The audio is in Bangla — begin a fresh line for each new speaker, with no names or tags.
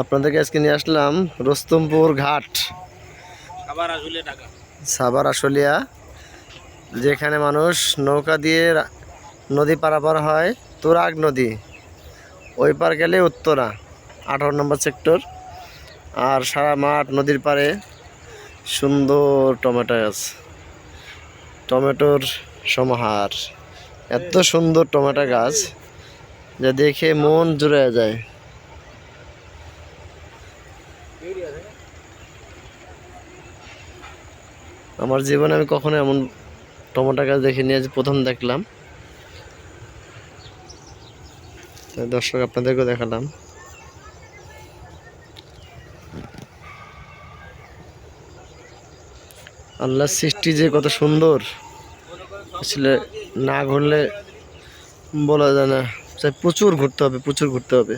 আপনাদেরকে আজকে নিয়ে আসলাম রুস্তমপুর ঘাট, সাভার আশুলিয়া, যেখানে মানুষ নৌকা দিয়ে নদী পারাপার হয়। তুরাগ নদী, ওই পার গেলে উত্তরা 18 নম্বর সেক্টর। আর সারা মাঠ নদীর পাড়ে সুন্দর টমেটো গাছ, টমেটোর সমাহার। এত সুন্দর টমেটো গাছ যা দেখে মন জুড়ে যায়। আমার জীবনে আমি কখনো এমন টমেটো গাছ দেখিনি, আজ প্রথম দেখলাম। দর্শক আপনাদেরকেও দেখালাম। আল্লাহর সৃষ্টি যে কত সুন্দর, আসলে না ঘুরলে বলা যায় না। প্রচুর ঘুরতে হবে, প্রচুর ঘুরতে হবে।